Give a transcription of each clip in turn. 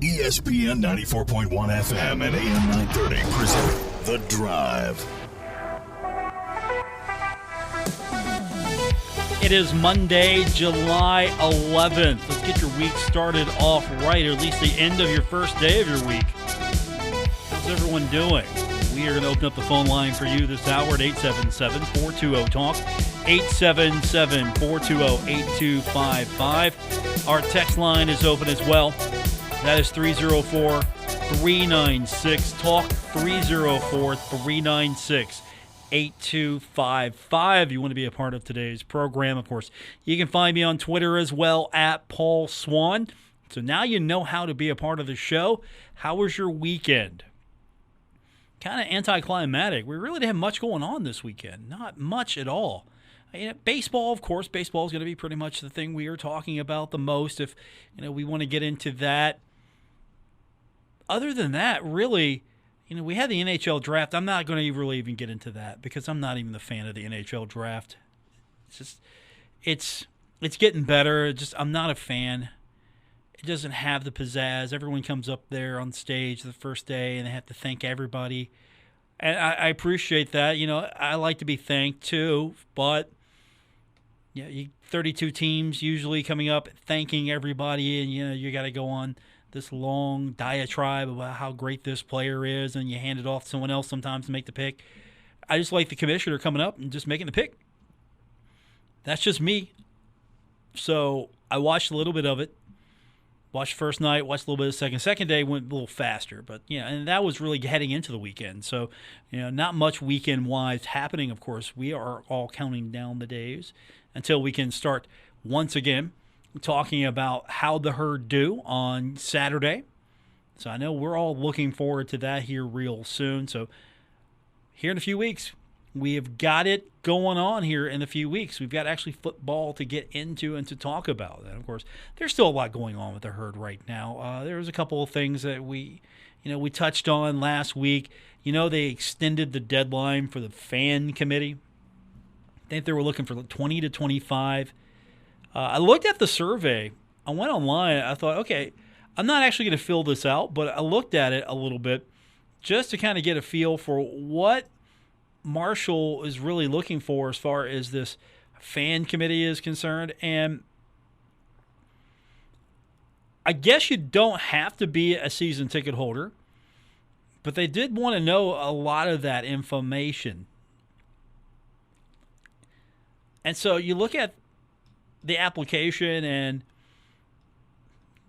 ESPN 94.1 FM and AM 930 present The Drive. It is Monday, July 11th. Let's get your week started off right, or at least the end of your first day of your week. How's everyone doing? We are going to open up the phone line for you this hour at 877-420-TALK, 877-420-8255. Our text line is open as well. That is 304-396-TALK, 304-396-8255. You want to be a part of today's program, of course. You can find me on Twitter as well, at Paul Swann. So now you know how to be a part of the show. How was your weekend? Kind of anticlimactic. We really didn't have much going on this weekend. Not much at all. Baseball, of course. Baseball is going to be pretty much the thing we are talking about the most if we want to get into that. Other than that, really, we had the NHL draft. I'm not going to really even get into that because I'm not even a fan of the NHL draft. It's getting better. I'm not a fan. It doesn't have the pizzazz. Everyone comes up there on stage the first day and they have to thank everybody. And I appreciate that. I like to be thanked too, but 32 teams usually coming up thanking everybody, and you got to go on this long diatribe about how great this player is, and you hand it off to someone else sometimes to make the pick. I just like the commissioner coming up and just making the pick. That's just me. So I watched a little bit of it. Watched the first night, watched a little bit of the second. Second day went a little faster, but and that was really heading into the weekend. So, not much weekend-wise happening, of course. We are all counting down the days until we can start once again talking about how the Herd do on Saturday. So I know we're all looking forward to that here real soon. So here in a few weeks, we have got it going on here in a few weeks. We've got actually football to get into and to talk about. And, of course, there's still a lot going on with the Herd right now. There's a couple of things that we touched on last week. They extended the deadline for the fan committee. I think they were looking for 20 to 25. I looked at the survey. I went online. I thought, okay, I'm not actually going to fill this out, but I looked at it a little bit just to kind of get a feel for what Marshall is really looking for as far as this fan committee is concerned. And I guess you don't have to be a season ticket holder, but they did want to know a lot of that information. And so you look at the application, and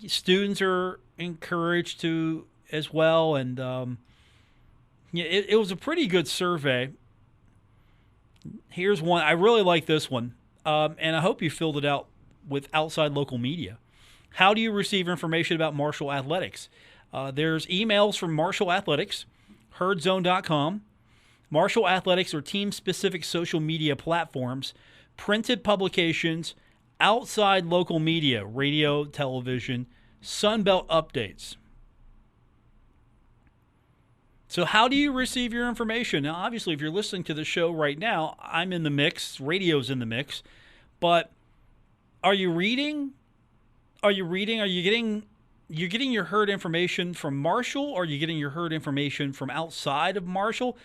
students are encouraged to as well. And it was a pretty good survey. Here's one. I really like this one, and I hope you filled it out with outside local media. How do you receive information about Marshall Athletics? There's emails from Marshall Athletics, herdzone.com, Marshall Athletics or team-specific social media platforms, printed publications, outside local media, radio, television, Sunbelt updates. So how do you receive your information? Now, obviously, if you're listening to the show right now, I'm in the mix. Radio's in the mix. But are you reading? Are you getting your Herd information from Marshall, or are you getting your Herd information from outside of Marshall?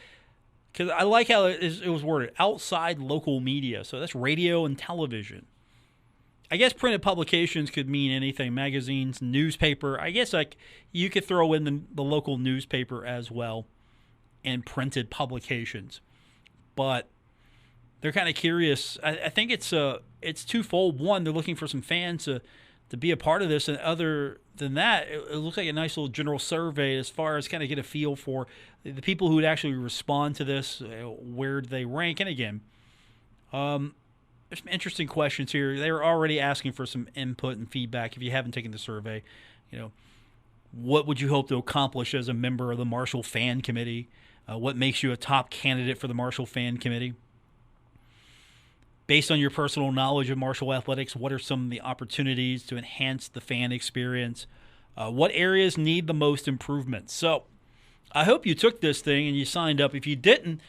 Because I like how it was worded, outside local media. So that's radio and television. I guess printed publications could mean anything, magazines, newspaper. I guess you could throw in the local newspaper as well and printed publications. But they're kind of curious. I think it's twofold. One, they're looking for some fans to be a part of this. And other than that, it looks like a nice little general survey as far as kind of get a feel for the people who would actually respond to this, where do they rank. And again, there's some interesting questions here. They were already asking for some input and feedback. If you haven't taken the survey, what would you hope to accomplish as a member of the Marshall Fan Committee? What makes you a top candidate for the Marshall Fan Committee? Based on your personal knowledge of Marshall Athletics, what are some of the opportunities to enhance the fan experience? What areas need the most improvement? So I hope you took this thing and you signed up. If you didn't,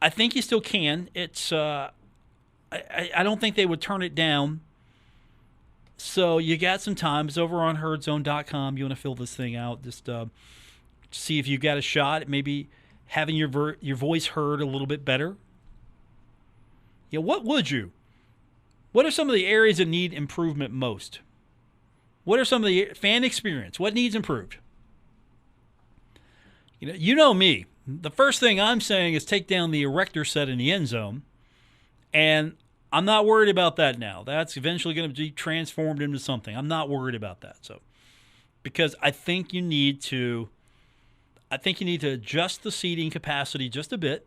I think you still can. It's I don't think they would turn it down. So you got some time. It's over on herdzone.com. You want to fill this thing out. Just see if you got a shot at maybe having your voice heard a little bit better. Yeah, what would you? What are some of the areas that need improvement most? What are some of the fan experience? What needs improved? You know me. The first thing I'm saying is take down the erector set in the end zone, and I'm not worried about that now. That's eventually going to be transformed into something. I'm not worried about that. So, because I think you need to adjust the seating capacity just a bit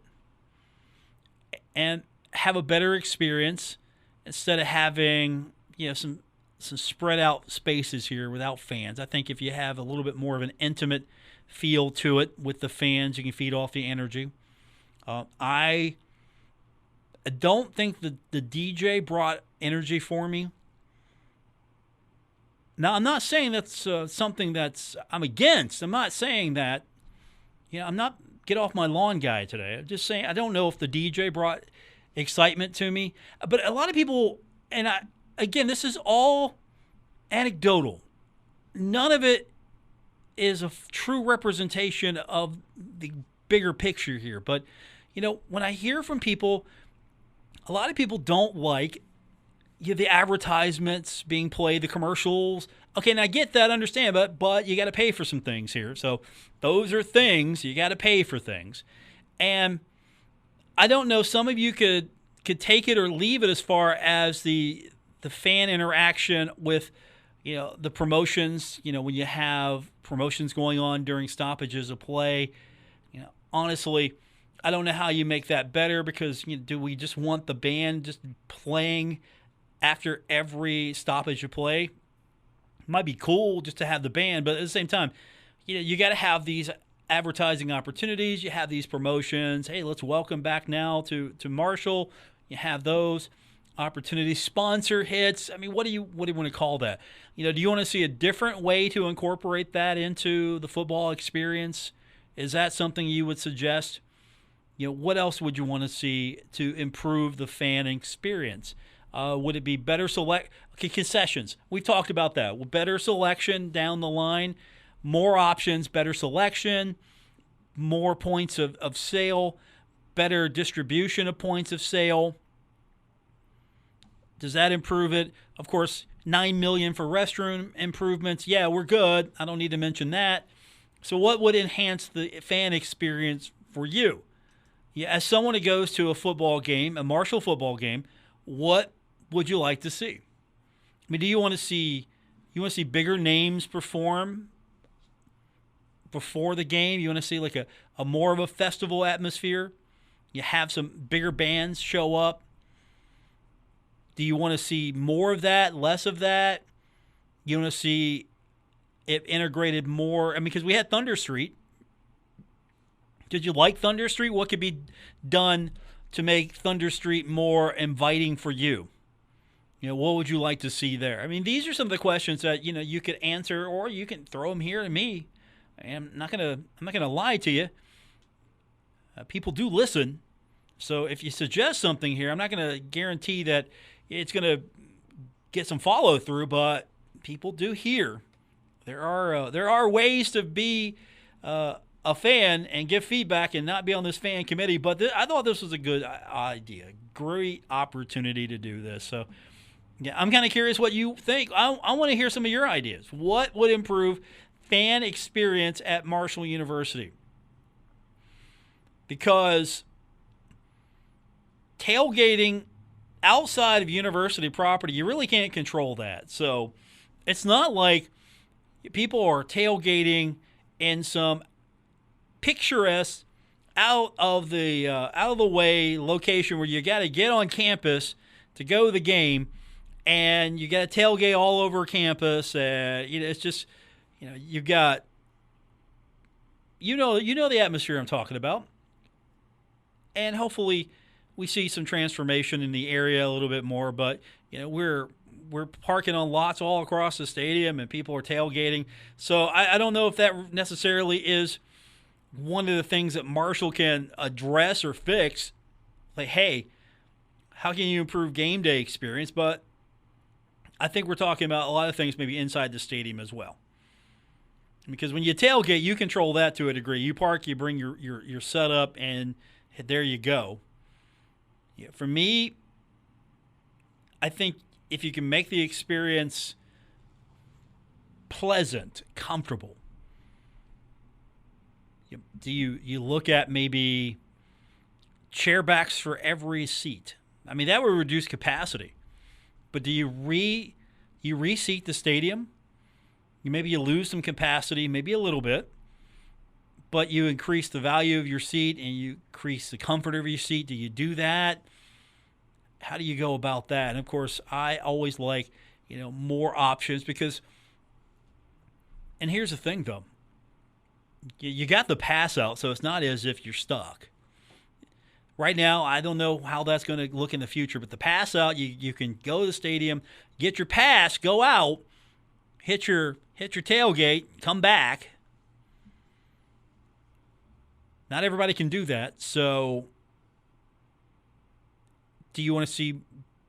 and have a better experience instead of having, some spread out spaces here without fans. I think if you have a little bit more of an intimate feel to it with the fans, you can feed off the energy. I don't think the DJ brought energy for me. Now, I'm not saying that's something I'm against. I'm not saying that. I'm not get off my lawn guy today. I'm just saying I don't know if the DJ brought excitement to me. But a lot of people, and again, this is all anecdotal. None of it is a true representation of the bigger picture here. But, when I hear from people, a lot of people don't like the advertisements being played, the commercials. Okay, and I get that, understand, but you got to pay for some things here. So those are things, you got to pay for things. And I don't know, some of you could take it or leave it as far as the fan interaction with, the promotions, when you have promotions going on during stoppages of play. Honestly, I don't know how you make that better because do we just want the band just playing after every stoppage of play? It might be cool just to have the band, but at the same time, you got to have these advertising opportunities. You have these promotions. Hey, let's welcome back now to Marshall. You have those opportunities, sponsor hits. I mean, what do you want to call that? Do you want to see a different way to incorporate that into the football experience? Is that something you would suggest? What else would you want to see to improve the fan experience? Would it be better concessions? We talked about that. Better selection down the line, more options, better selection, more points of sale, better distribution of points of sale. Does that improve it? Of course, $9 million for restroom improvements. Yeah, we're good. I don't need to mention that. So what would enhance the fan experience for you? Yeah, as someone who goes to a football game, a Marshall football game, what would you like to see? I mean, do you want to see bigger names perform before the game? You want to see like a more of a festival atmosphere? You have some bigger bands show up. Do you want to see more of that, less of that? You want to see it integrated more? I mean, because we had Thunder Street. Did you like Thunder Street? What could be done to make Thunder Street more inviting for you? What would you like to see there? I mean, these are some of the questions that, you could answer, or you can throw them here to me. I'm not gonna lie to you. People do listen. So if you suggest something here, I'm not going to guarantee that it's going to get some follow through, but people do hear. There are ways to be a fan and give feedback and not be on this fan committee. But I thought this was a good idea, great opportunity to do this. So yeah, I'm kind of curious what you think. I want to hear some of your ideas. What would improve fan experience at Marshall University? Because tailgating outside of university property, you really can't control that. So it's not like people are tailgating in some picturesque, out of the way location where you got to get on campus to go to the game, and you got to tailgate all over campus. It's just, you've got, the atmosphere I'm talking about. And hopefully we see some transformation in the area a little bit more. But, we're parking on lots all across the stadium and people are tailgating. So I don't know if that necessarily is one of the things that Marshall can address or fix. Like, hey, how can you improve game day experience? But I think we're talking about a lot of things maybe inside the stadium as well. Because when you tailgate, you control that to a degree. You park, you bring your setup, and there you go. Yeah, for me, I think if you can make the experience pleasant, comfortable, do you look at maybe chair backs for every seat? I mean, that would reduce capacity. But do you reseat the stadium? Maybe you lose some capacity, maybe a little bit, but you increase the value of your seat and you increase the comfort of your seat. Do you do that? How do you go about that? And of course, I always like, more options because, and here's the thing though, you got the pass out, so it's not as if you're stuck. Right now, I don't know how that's going to look in the future, but the pass out, you can go to the stadium, get your pass, go out, hit your tailgate, come back. Not everybody can do that. So do you want to see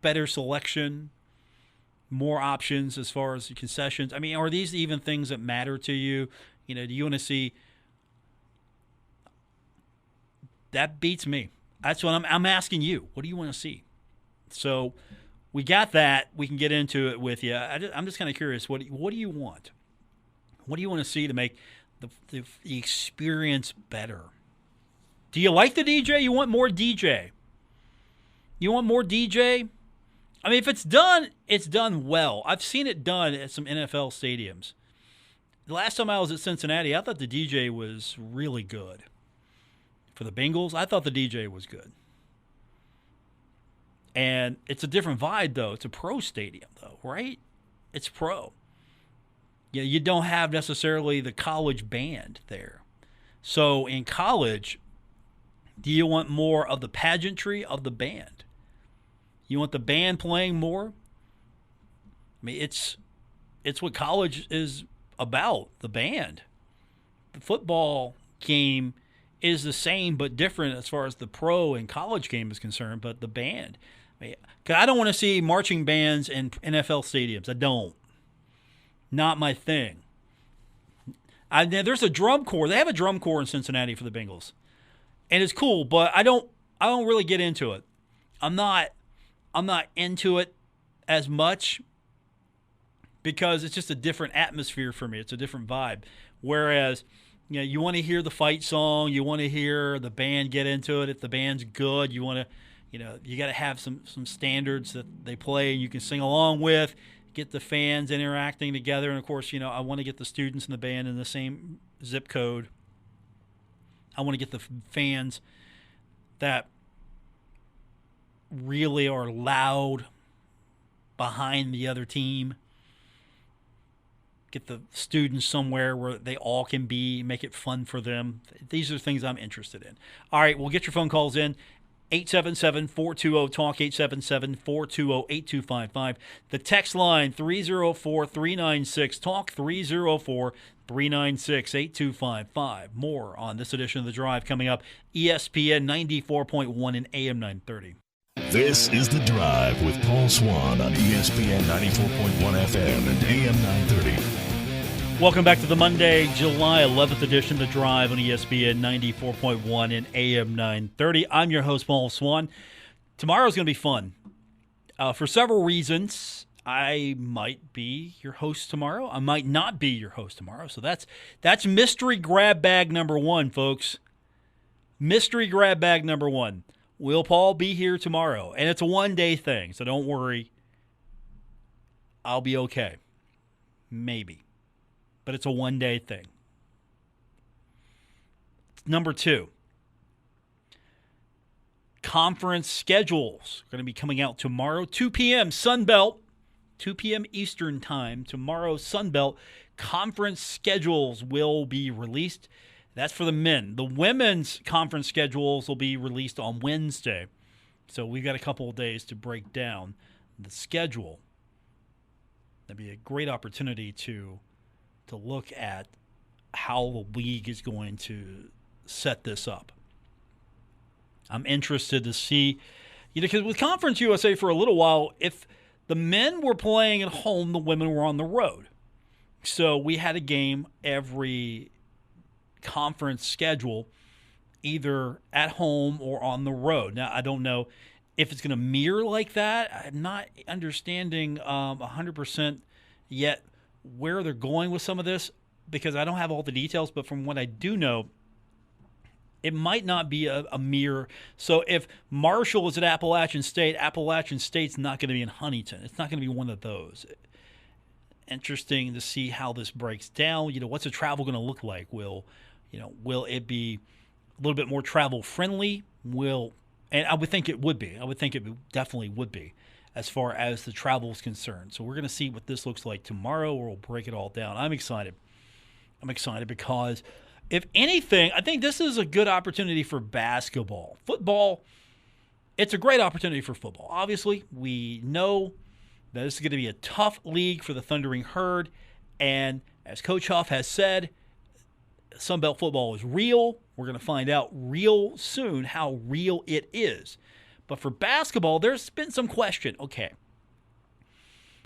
better selection, more options as far as concessions? I mean, are these even things that matter to you? Do you want to see? That beats me. That's what I'm asking you. What do you want to see? So we got that. We can get into it with you. I'm just kind of curious. What do you want? What do you want to see to make the experience better? Do you like the DJ? You want more DJ? You want more DJ? I mean, if it's done well. I've seen it done at some NFL stadiums. The last time I was at Cincinnati, I thought the DJ was really good. For the Bengals, I thought the DJ was good. And it's a different vibe, though. It's a pro stadium, though, right? It's pro. You don't have necessarily the college band there. So in college, do you want more of the pageantry of the band? You want the band playing more? I mean, it's what college is about, the band. The football game is the same but different as far as the pro and college game is concerned, but the band. I don't want to see marching bands in NFL stadiums. I don't. Not my thing. There's a drum corps. They have a drum corps in Cincinnati for the Bengals. And it's cool, but I don't really get into it. I'm not into it as much because it's just a different atmosphere for me. It's a different vibe. Whereas you want to hear the fight song. You want to hear the band get into it. If the band's good, you want to, you got to have some standards that they play and you can sing along with, get the fans interacting together. And, of course, I want to get the students in the band in the same zip code. I want to get the fans that really are loud behind the other team. Get the students somewhere where they all can be, make it fun for them. These are things I'm interested in. All right, we'll get your phone calls in. 877-420-TALK, 877-420-8255. The text line, 304-396-TALK, 304-396-8255. More on this edition of The Drive coming up. ESPN 94.1 and AM 930. This is The Drive with Paul Swann on ESPN 94.1 FM and AM 930. Welcome back to the Monday, July 11th edition of The Drive on ESPN 94.1 and AM 930. I'm your host, Paul Swann. Tomorrow's going to be fun. For several reasons, I might be your host tomorrow. I might not be your host tomorrow. So that's mystery grab bag number one, folks. Mystery grab bag number one. Will Paul be here tomorrow? And it's a one-day thing, so don't worry. I'll be okay. Maybe. But it's a one-day thing. Number two, conference schedules are going to be coming out tomorrow, 2 p.m. Sunbelt, 2 p.m. Eastern Time. Tomorrow, Sunbelt conference schedules will be released. That's for the men. The women's conference schedules will be released on Wednesday. So we've got a couple of days to break down the schedule. That'd be a great opportunity to look at how the league is going to set this up. I'm interested to see, because with Conference USA for a little while, if The men were playing at home. The women were on the road. So we had a game every conference schedule, either at home or on the road. Now, I don't know if it's going to mirror like that. I'm not understanding 100% yet where they're going with some of this because I don't have all the details. But from what I do know, it might not be a mirror. So if Marshall is at Appalachian State's not going to be in Huntington. It's not going to be one of those. Interesting to see how this breaks down. What's the travel going to look like? Will it be a little bit more travel friendly? And I would think it would be. I would think it definitely would be as far as the travel is concerned. So we're going to see what this looks like tomorrow. We'll break it all down. I'm excited. Because if anything, I think this is a good opportunity for basketball. Football, it's a great opportunity for football. Obviously, we know that this is going to be a tough league for the Thundering Herd. And as Coach Huff has said, Sunbelt football is real. We're going to find out real soon how real it is. But for basketball, there's been some question. Okay,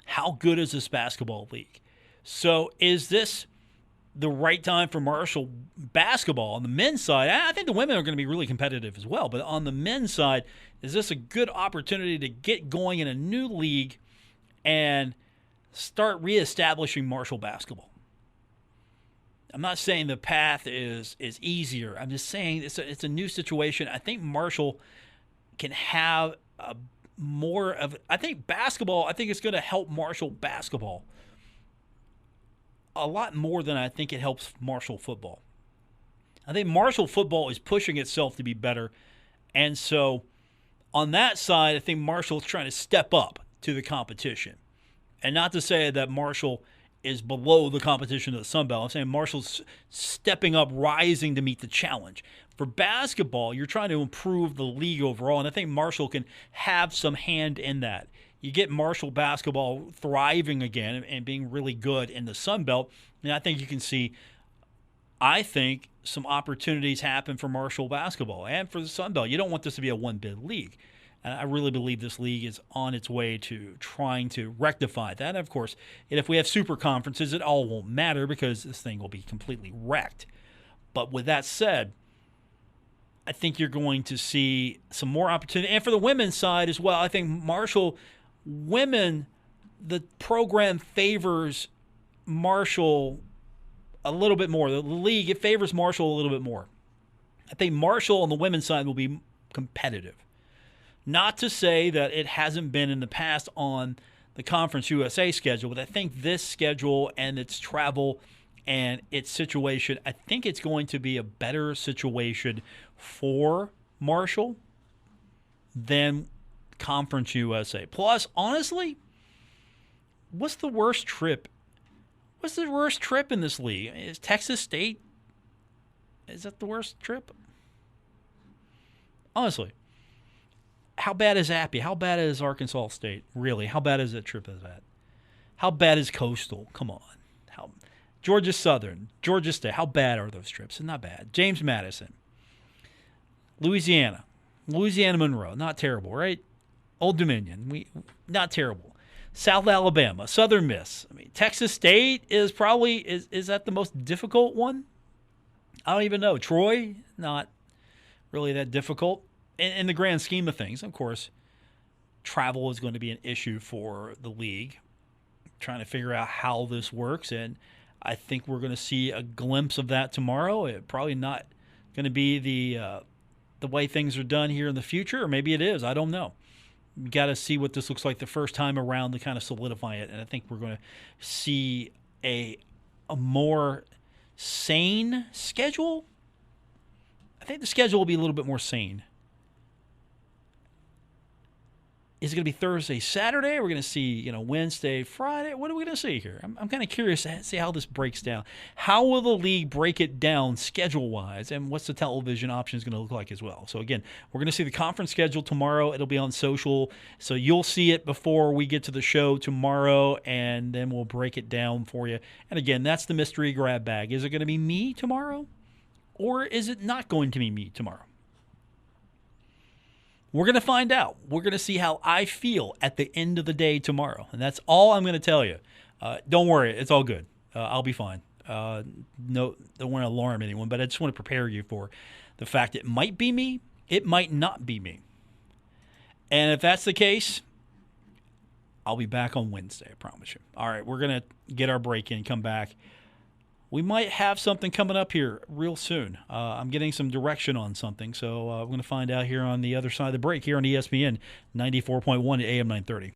how good is this basketball league? So is this the right time for Marshall basketball on the men's side? I think the women are going to be really competitive as well. But on the men's side, is this a good opportunity to get going in a new league and start reestablishing Marshall basketball? I'm not saying the path is easier. I'm just saying it's a new situation. I think Marshall can have more of – I think basketball – I think it's going to help Marshall basketball a lot more than I think it helps Marshall football. I think Marshall football is pushing itself to be better. And so on that side, I think Marshall's trying to step up to the competition. And not to say that Marshall is below the competition of the Sun Belt. I'm saying Marshall's stepping up, rising to meet the challenge. For basketball, you're trying to improve the league overall, and I think Marshall can have some hand in that. You get Marshall basketball thriving again and being really good in the Sun Belt, and I think you can see, some opportunities happen for Marshall basketball and for the Sun Belt. You don't want this to be a one-bid league. And I really believe this league is on its way to trying to rectify that. And of course, if we have super conferences, it all won't matter because this thing will be completely wrecked. But with that said, I think you're going to see some more opportunity. And for the women's side as well, I think Marshall women, the program favors Marshall a little bit more. The league, it favors Marshall a little bit more. I think Marshall on the women's side will be competitive. Not to say that it hasn't been in the past on the Conference USA schedule, but I think this schedule and its travel and its situation, I think it's going to be a better situation for Marshall than Conference USA. Plus, honestly, what's the worst trip? What's the worst trip in this league? Is Texas State? Is that the worst trip? Honestly. How bad is Appy? How bad is Arkansas State? Really? How bad is that trip as that? How bad is Coastal? Come on. Georgia Southern, Georgia State. How bad are those trips? Not bad. James Madison. Louisiana Monroe. Not terrible, right? Old Dominion. Not terrible. South Alabama. Southern Miss. Texas State is probably is that the most difficult one? I don't even know. Troy, not really that difficult. In the grand scheme of things, of course, travel is going to be an issue for the league, trying to figure out how this works, and I think we're going to see a glimpse of that tomorrow. It's probably not going to be the way things are done here in the future, or maybe it is. I don't know. We got to see what this looks like the first time around to kind of solidify it, and I think we're going to see a more sane schedule. I think the schedule will be a little bit more sane. Is it going to be Thursday, Saturday? We're going to see, Wednesday, Friday. What are we going to see here? I'm kind of curious to see how this breaks down. How will the league break it down schedule-wise, and what's the television options going to look like as well? So, again, we're going to see the conference schedule tomorrow. It'll be on social, so you'll see it before we get to the show tomorrow, and then we'll break it down for you. And, again, that's the mystery grab bag. Is it going to be me tomorrow, or is it not going to be me tomorrow? We're going to find out. We're going to see how I feel at the end of the day tomorrow. And that's all I'm going to tell you. Don't worry. It's all good. I'll be fine. No, don't want to alarm anyone, but I just want to prepare you for the fact it might be me. It might not be me. And if that's the case, I'll be back on Wednesday, I promise you. All right, we're going to get our break in, come back. We might have something coming up here real soon. I'm getting some direction on something, so we're going to find out here on the other side of the break here on ESPN 94.1 at AM 930.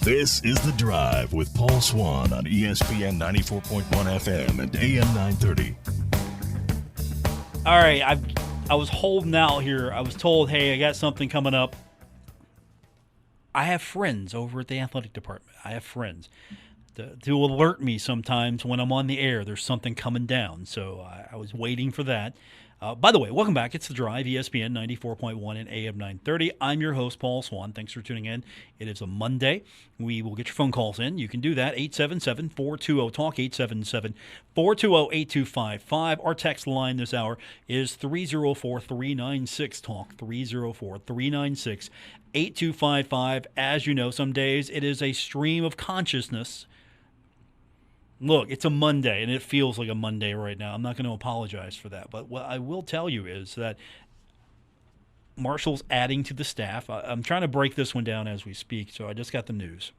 This is The Drive with Paul Swann on ESPN 94.1 FM and AM 930. All right, I was holding out here. I was told, hey, I got something coming up. I have friends over at the athletic department. I have friends to alert me sometimes when I'm on the air. There's something coming down. So I was waiting for that. By the way, welcome back. It's The Drive, ESPN 94.1 and AM 930. I'm your host, Paul Swann. Thanks for tuning in. It is a Monday. We will get your phone calls in. You can do that, 877-420-TALK, 877-420-8255. Our text line this hour is 304-396-TALK, 304-396-8255. As you know, some days it is a stream of consciousness. Look, it's a Monday, and it feels like a Monday right now. I'm not going to apologize for that. But what I will tell you is that Marshall's adding to the staff. I'm trying to break this one down as we speak, so I just got the news.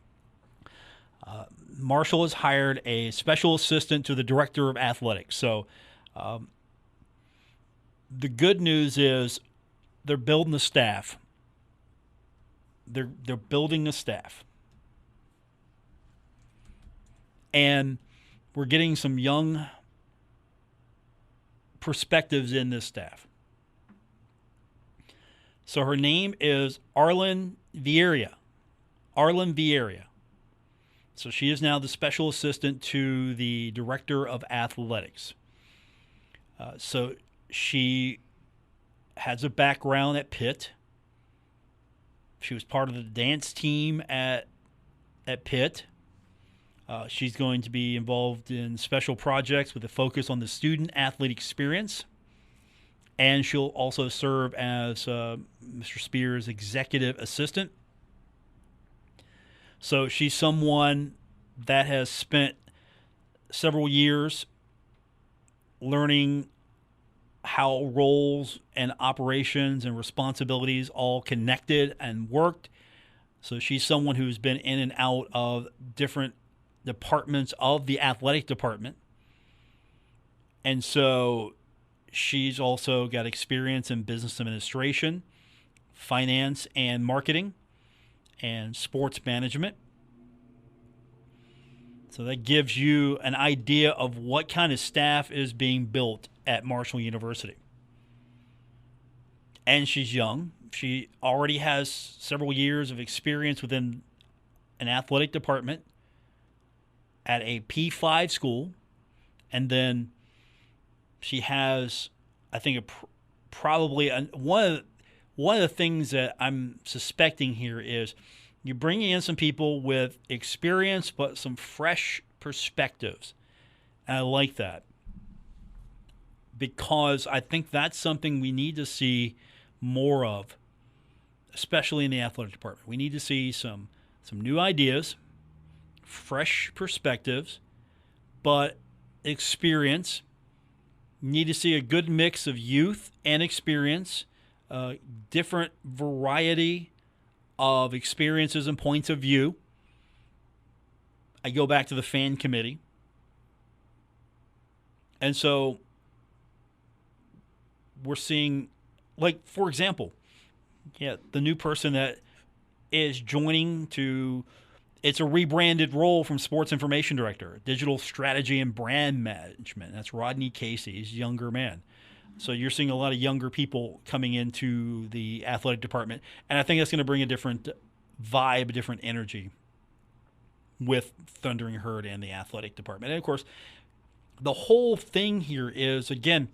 Marshall has hired a special assistant to the director of athletics. So the good news is they're building the staff. They're building the staff. And we're getting some young perspectives in this staff. So her name is Arlen Vieira. Arlen Vieira. So she is now the special assistant to the director of athletics. So she has a background at Pitt. She was part of the dance team at Pitt. She's going to be involved in special projects with a focus on the student-athlete experience. And she'll also serve as Mr. Spears' executive assistant. So she's someone that has spent several years learning how roles and operations and responsibilities all connected and worked. So she's someone who's been in and out of different departments of the athletic department. And so she's also got experience in business administration, finance and marketing, and sports management. So that gives you an idea of what kind of staff is being built at Marshall University. And she's young. She already has several years of experience within an athletic department at a P5 school, and then she has, I think, one of the things that I'm suspecting here is you're bringing in some people with experience but some fresh perspectives, and I like that because I think that's something we need to see more of, especially in the athletic department. We need to see some new ideas, fresh perspectives, but experience. Need to see a good mix of youth and experience, different variety of experiences and points of view. I go back to the fan committee. And so we're seeing, like, for example, the new person that is joining to, it's a rebranded role from Sports Information Director, Digital Strategy and Brand Management. That's Rodney Casey. He's a younger man. So you're seeing a lot of younger people coming into the athletic department. And I think that's going to bring a different vibe, a different energy with Thundering Herd and the athletic department. And, of course, the whole thing here is, again,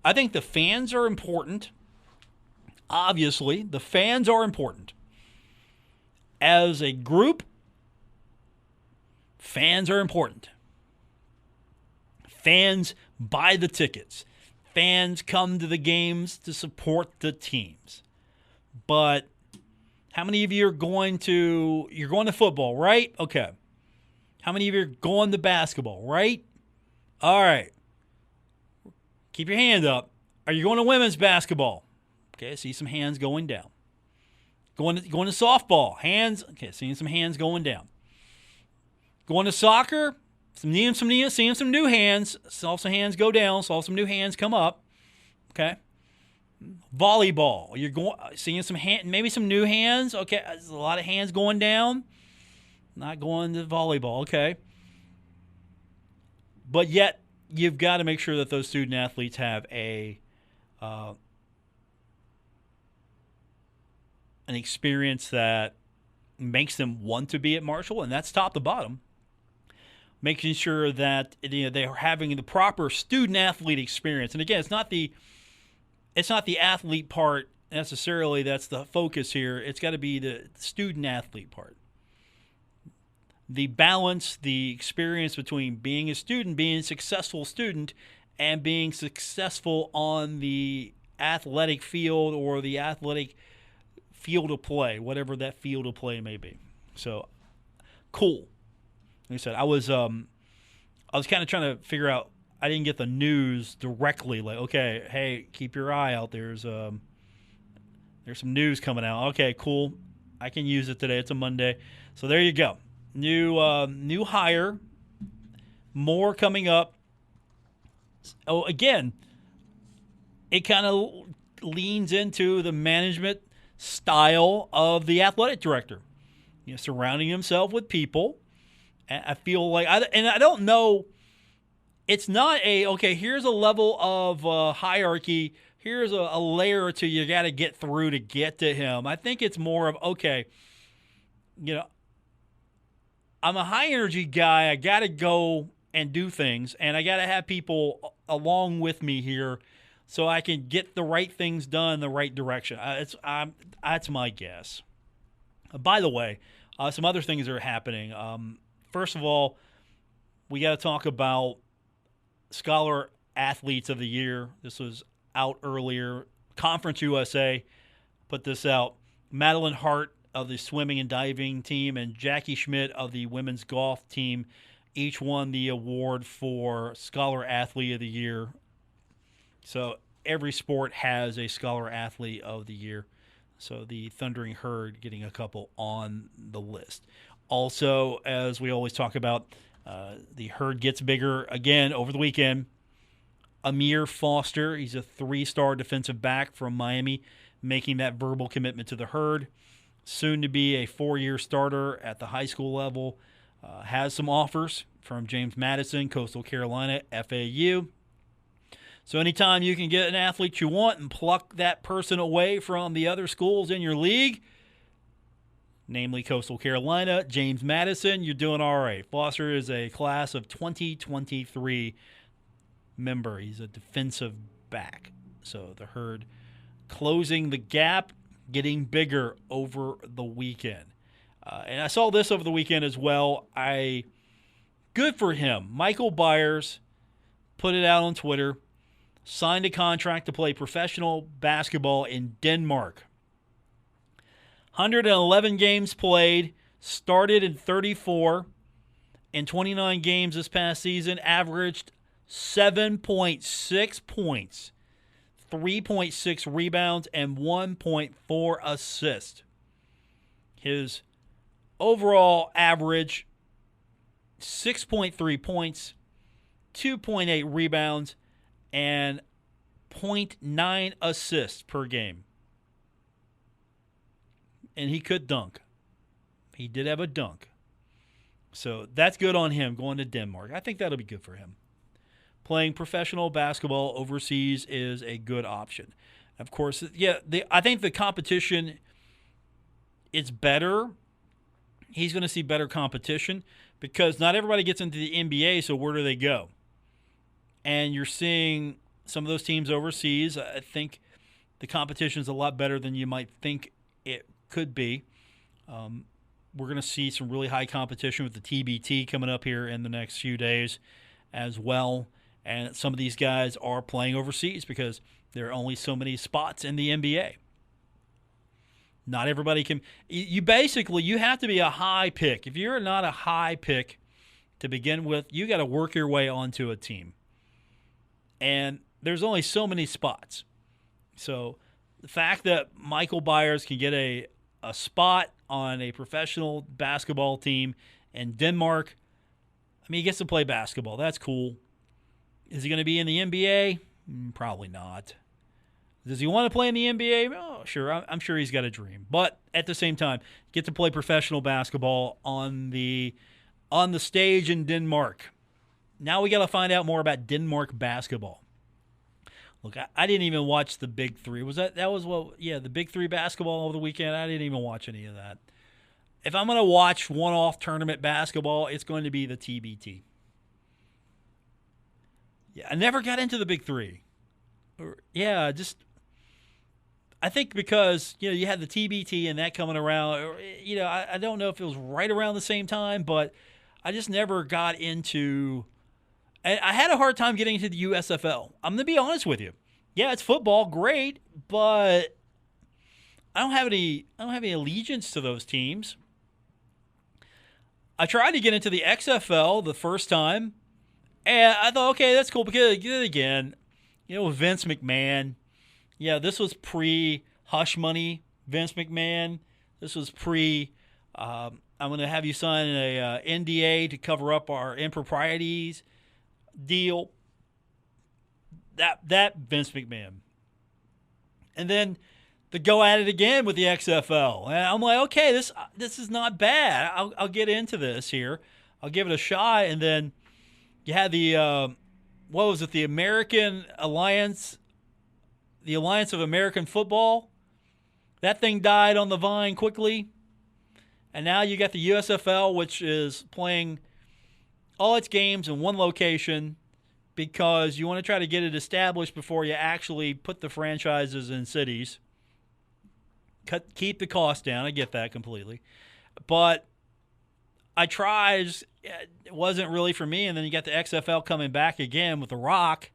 I think the fans are important. Obviously, the fans are important. As a group, fans are important. Fans buy the tickets. fans come to the games to support the teams. But how many of you are going to football, right? Okay. How many of you are going to basketball, right? All right. Keep your hand up. Are you going to women's basketball? Okay, I see some hands going down. Going to softball, hands. Okay, seeing some hands going down. Going to soccer, seeing some new hands. Saw some hands go down. Saw some new hands come up. Okay. Volleyball, you're seeing some maybe some new hands. Okay, there's a lot of hands going down. Not going to volleyball. Okay. But yet, you've got to make sure that those student athletes have an experience that makes them want to be at Marshall, and that's top to bottom. Making sure that they're having the proper student athlete experience. And again, it's not the athlete part necessarily that's the focus here. It's got to be the student athlete part. The balance, the experience between being a student, being a successful student, and being successful on the athletic field or the athletic field of play, whatever that field of play may be. So, cool. Like I said, I was kind of trying to figure out. I didn't get the news directly. Like, okay, hey, keep your eye out. There's some news coming out. Okay, cool. I can use it today. It's a Monday, so there you go. New hire, more coming up. Oh, again, it kind of leans into the management style of the athletic director. Surrounding himself with people. And I feel like I don't know. It's not here's a level of hierarchy. Here's a layer or two you got to get through to get to him. I think it's more of, I'm a high energy guy. I got to go and do things, and I got to have people along with me here so I can get the right things done in the right direction. That's my guess. By the way, some other things are happening. First of all, we got to talk about Scholar Athletes of the Year. This was out earlier. Conference USA put this out. Madeline Hart of the swimming and diving team and Jackie Schmidt of the women's golf team each won the award for Scholar Athlete of the Year. So every sport has a Scholar Athlete of the Year. So the Thundering Herd getting a couple on the list. Also, as we always talk about, the herd gets bigger again over the weekend. Amir Foster, he's a 3-star defensive back from Miami, making that verbal commitment to the herd. Soon to be a 4-year starter at the high school level. Has some offers from James Madison, Coastal Carolina, FAU. So anytime you can get an athlete you want and pluck that person away from the other schools in your league, namely Coastal Carolina, James Madison, you're doing all right. Foster is a class of 2023 member. He's a defensive back. So the herd closing the gap, getting bigger over the weekend. And I saw this over the weekend as well. Good for him. Michael Byers put it out on Twitter, signed a contract to play professional basketball in Denmark. 111 games played, started in 34. In 29 games this past season, averaged 7.6 points, 3.6 rebounds, and 1.4 assists. His overall average, 6.3 points, 2.8 rebounds, and 0.9 assists per game. And he could dunk. He did have a dunk. So that's good on him going to Denmark. I think that'll be good for him. Playing professional basketball overseas is a good option. Of course, I think the competition is better. He's going to see better competition because not everybody gets into the NBA, so where do they go? And you're seeing some of those teams overseas. I think the competition is a lot better than you might think it could be. We're going to see some really high competition with the TBT coming up here in the next few days as well. And some of these guys are playing overseas because there are only so many spots in the NBA. Not everybody can. You basically, you have to be a high pick. If you're not a high pick to begin with, you got to work your way onto a team. And there's only so many spots. So the fact that Michael Byers can get a spot on a professional basketball team in Denmark, I mean, he gets to play basketball. That's cool. Is he going to be in the NBA? Probably not. Does he want to play in the NBA? Oh, sure. I'm sure he's got a dream. But at the same time, get to play professional basketball on the stage in Denmark. Now we got to find out more about Denmark basketball. Look, I didn't even watch the Big Three. The Big Three basketball over the weekend? I didn't even watch any of that. If I'm going to watch one-off tournament basketball, it's going to be the TBT. Yeah, I never got into the Big Three. I think because, you had the TBT and that coming around, I don't know if it was right around the same time, but I just never got into. I had a hard time getting into the USFL. I'm going to be honest with you. Yeah, it's football, great, but I don't have any allegiance to those teams. I tried to get into the XFL the first time, and I thought, okay, that's cool because again, Vince McMahon. Yeah, this was pre-hush money, Vince McMahon. This was I'm going to have you sign a NDA to cover up our improprieties deal. That Vince McMahon. And then to go at it again with the XFL. And I'm like, okay, this is not bad. I'll get into this here. I'll give it a shot. And then you had the the American Alliance. The Alliance of American Football, that thing died on the vine quickly. And now you got the USFL, which is playing all its games in one location because you want to try to get it established before you actually put the franchises in cities. Keep the cost down. I get that completely. But I tried. It wasn't really for me. And then you got the XFL coming back again with The Rock.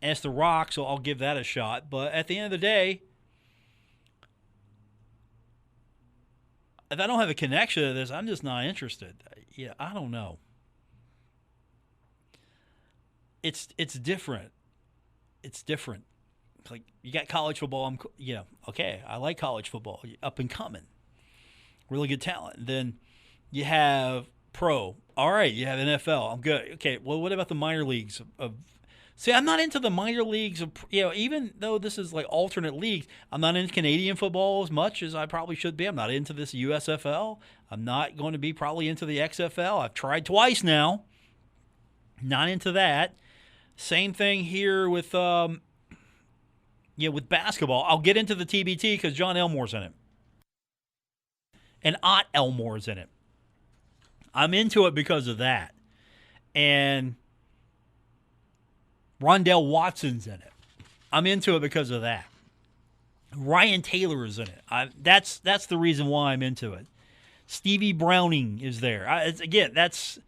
And it's The Rock, so I'll give that a shot. But at the end of the day, if I don't have a connection to this, I'm just not interested. Yeah, I don't know. It's different. It's different. It's like you got college football. Okay, I like college football. Up and coming. Really good talent. Then you have pro. All right, you have NFL. I'm good. Okay, well, what about the minor leagues See, I'm not into the minor leagues. Even though this is like alternate leagues, I'm not into Canadian football as much as I probably should be. I'm not into this USFL. I'm not going to be probably into the XFL. I've tried twice now. Not into that. Same thing here with with basketball. I'll get into the TBT because John Elmore's in it. And Ott Elmore's in it. I'm into it because of that. And Rondell Watson's in it. I'm into it because of that. Ryan Taylor is in it. That's the reason why I'm into it. Stevie Browning is there. That's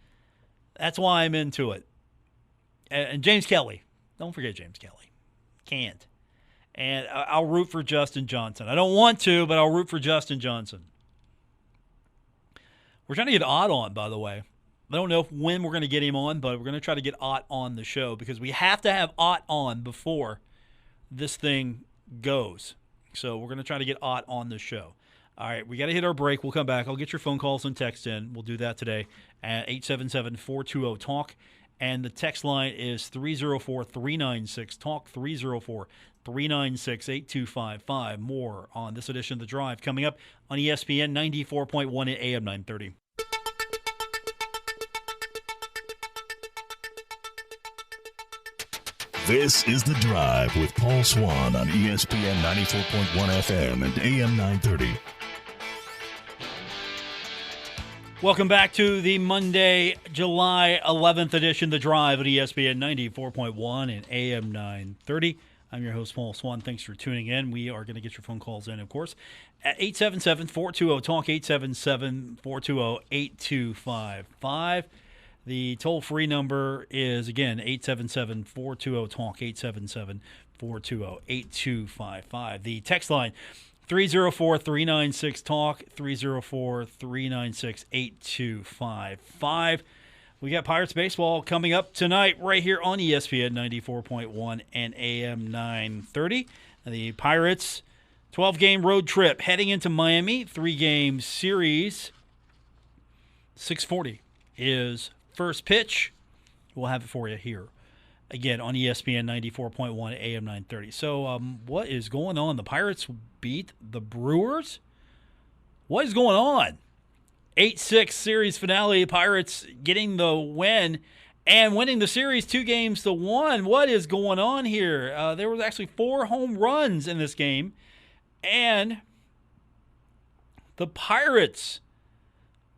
why I'm into it. And James Kelly. Don't forget James Kelly. Can't. And I'll root for Justin Johnson. I don't want to, but I'll root for Justin Johnson. We're trying to get Ott on, by the way. I don't know when we're going to get him on, but we're going to try to get Ott on the show because we have to have Ott on before this thing goes. So we're going to try to get Ott on the show. All right, we got to hit our break. We'll come back. I'll get your phone calls and text in. We'll do that today at 877-420-TALK. And the text line is 304-396-TALK, 304-396-8255. More on this edition of The Drive coming up on ESPN 94.1 at AM 930. This is The Drive with Paul Swann on ESPN 94.1 FM and AM 930. Welcome back to the Monday, July 11th edition of The Drive at ESPN 94.1 and AM 930. I'm your host, Paul Swann. Thanks for tuning in. We are going to get your phone calls in, of course, at 877-420-TALK, 877-420-8255. The toll-free number is, again, 877-420-TALK, 877-420-8255. The text line, 304-396-TALK, 304-396-8255. We got Pirates baseball coming up tonight right here on ESPN 94.1 and AM 930. The Pirates, 12-game road trip heading into Miami, 3-game series. 6:40 is first pitch. We'll have it for you here, again, on ESPN 94.1 AM 930. So what is going on? The Pirates beat the Brewers? What is going on? 8-6 series finale. Pirates getting the win and winning the series 2-1. What is going on here? There was actually 4 home runs in this game. And the Pirates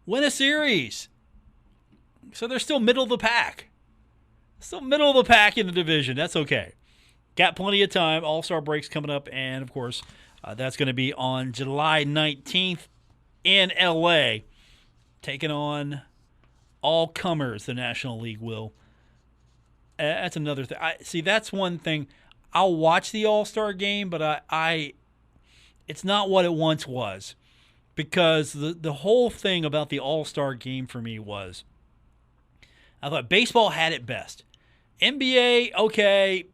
win a series. So they're still middle of the pack. Still middle of the pack in the division. That's okay. Got plenty of time. All-Star break's coming up. And, of course, that's going to be on July 19th in L.A., taking on all comers, the National League will. That's another thing. See, that's one thing. I'll watch the All-Star game, but it's not what it once was. Because the whole thing about the All-Star game for me was, I thought baseball had it best. NBA, okay.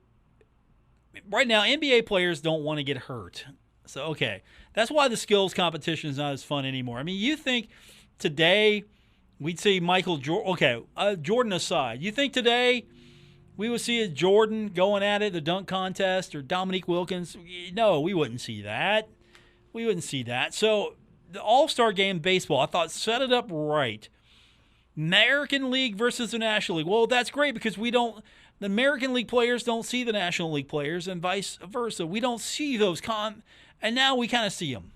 Right now, NBA players don't want to get hurt. So, okay. That's why the skills competition is not as fun anymore. I mean, you think today we'd see Michael Jordan. Okay, Jordan aside, you think today we would see a Jordan going at it, the dunk contest, or Dominique Wilkins? No, we wouldn't see that. We wouldn't see that. So the All-Star game baseball, I thought, set it up right. American League versus the National League. Well, that's great because the American League players don't see the National League players and vice versa. We don't see those and now we kind of see them.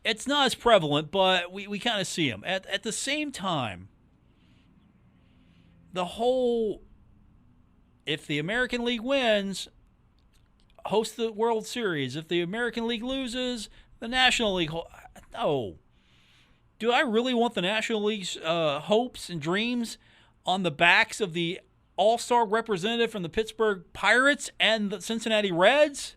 It's not as prevalent, but we kind of see them. At the same time, if the American League wins, host the World Series. If the American League loses, the National League. No. Do I really want the National League's hopes and dreams on the backs of the All-Star representative from the Pittsburgh Pirates and the Cincinnati Reds?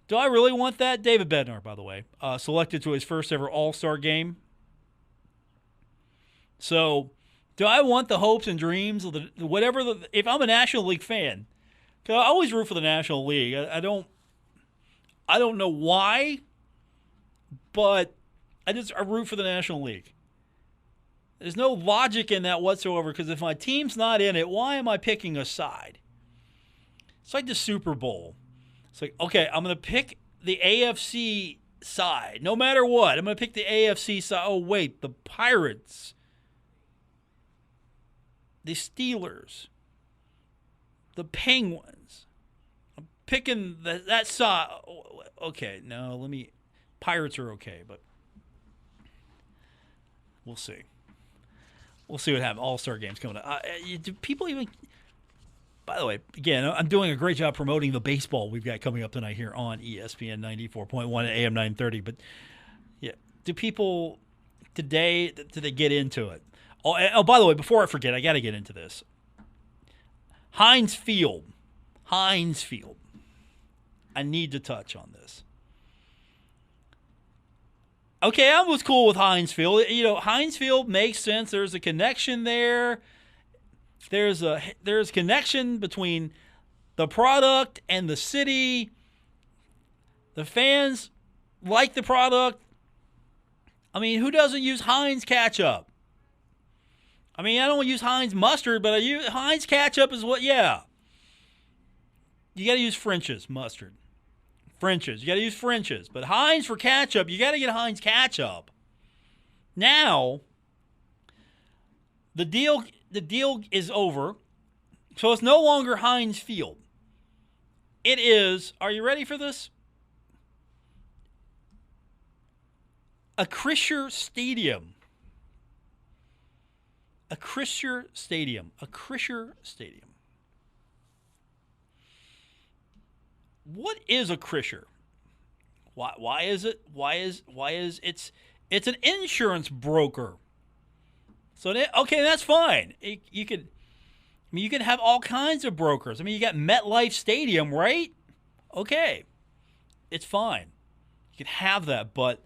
Do I really want that? David Bednar, by the way, selected to his first ever All-Star game. So, do I want the hopes and dreams of if I'm a National League fan? Because I always root for the National League. I don't know why, but I root for the National League. There's no logic in that whatsoever, because if my team's not in it, why am I picking a side? It's like the Super Bowl. It's like, okay, I'm going to pick the AFC side. No matter what, I'm going to pick the AFC side. Oh, wait, the Pirates, the Steelers, the Penguins. I'm picking that side. Okay, no, Pirates are okay, but we'll see. We'll see what happens. All-Star games coming up. Do people even... By the way, again, I'm doing a great job promoting the baseball we've got coming up tonight here on ESPN 94.1 and AM 930. But, yeah, do people today, do they get into it? Oh, by the way, before I forget, I got to get into this. Heinz Field. I need to touch on this. Okay, I was cool with Heinz Field. You know, Heinz Field makes sense. There's a connection there. There's connection between the product and the city. The fans like the product. I mean, who doesn't use Heinz ketchup? I mean, I don't use Heinz mustard, but Heinz ketchup is what, yeah. You got to use French's mustard. You got to use French's. But Heinz for ketchup, you got to get Heinz ketchup. Now, the deal is over. So it's no longer Heinz Field. It is, are you ready for this? Acrisure Stadium. What is Acrisure? Why is it? It's an insurance broker. So okay, that's fine. You could, I mean, you could have all kinds of brokers. I mean, you got MetLife Stadium, right? Okay, it's fine. You can have that, but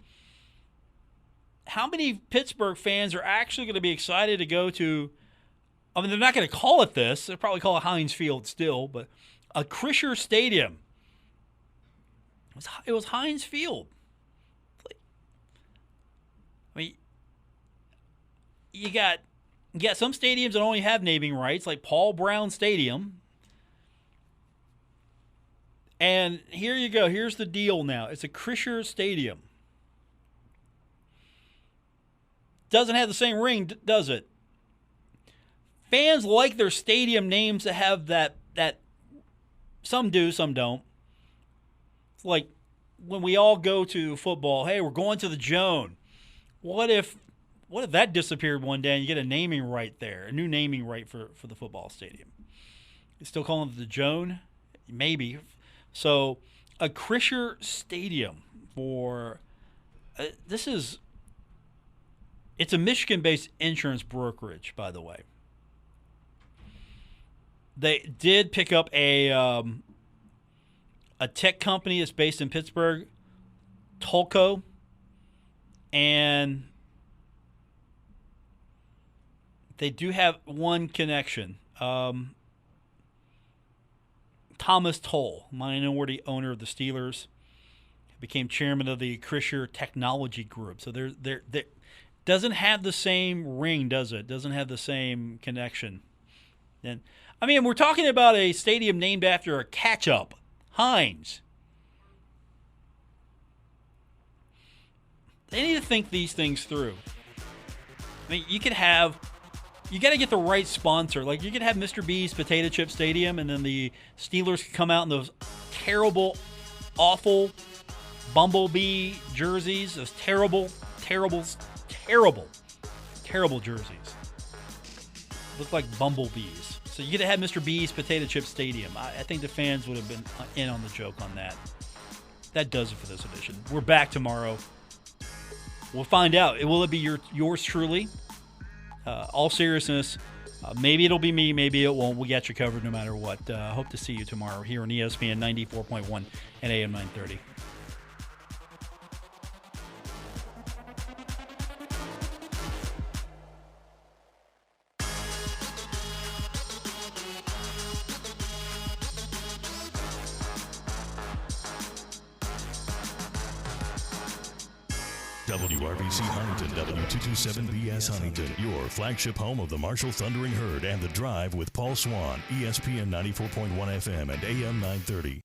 how many Pittsburgh fans are actually going to be excited to go to? I mean, they're not going to call it this. They'll probably call it Heinz Field still, but a Krischer Stadium. It was Heinz Field. I mean, you got some stadiums that only have naming rights, like Paul Brown Stadium. And here you go. Here's the deal now. It's a Krischer Stadium. Doesn't have the same ring, does it? Fans like their stadium names to have that some do, some don't. It's like when we all go to football, hey, we're going to the Joan. What if that disappeared one day and you get a naming right there, a new naming right for the football stadium? You still calling it the Joan? Maybe. So a Krischer Stadium for it's a Michigan-based insurance brokerage, by the way. They did pick up a tech company that's based in Pittsburgh, Tolco, and they do have one connection. Thomas Toll, minority owner of the Steelers, became chairman of the Krischer Technology Group. So they're doesn't have the same ring, does it? Doesn't have the same connection. And I mean, we're talking about a stadium named after a catch-up, Heinz. They need to think these things through. I mean, you got to get the right sponsor. Like, you could have Mr. B's Potato Chip Stadium, and then the Steelers could come out in those terrible, awful bumblebee jerseys, those terrible jerseys. Look like bumblebees. So you could have Mr. B's Potato Chip Stadium. I think the fans would have been in on the joke on that. That does it for this edition. We're back tomorrow. We'll find out. Will it be yours truly? All seriousness, maybe it'll be me, maybe it won't. We got you covered no matter what. Hope to see you tomorrow here on ESPN 94.1 and AM 930. WRBC Huntington, W227BS Huntington, your flagship home of the Marshall Thundering Herd and The Drive with Paul Swann, ESPN 94.1 FM and AM 930.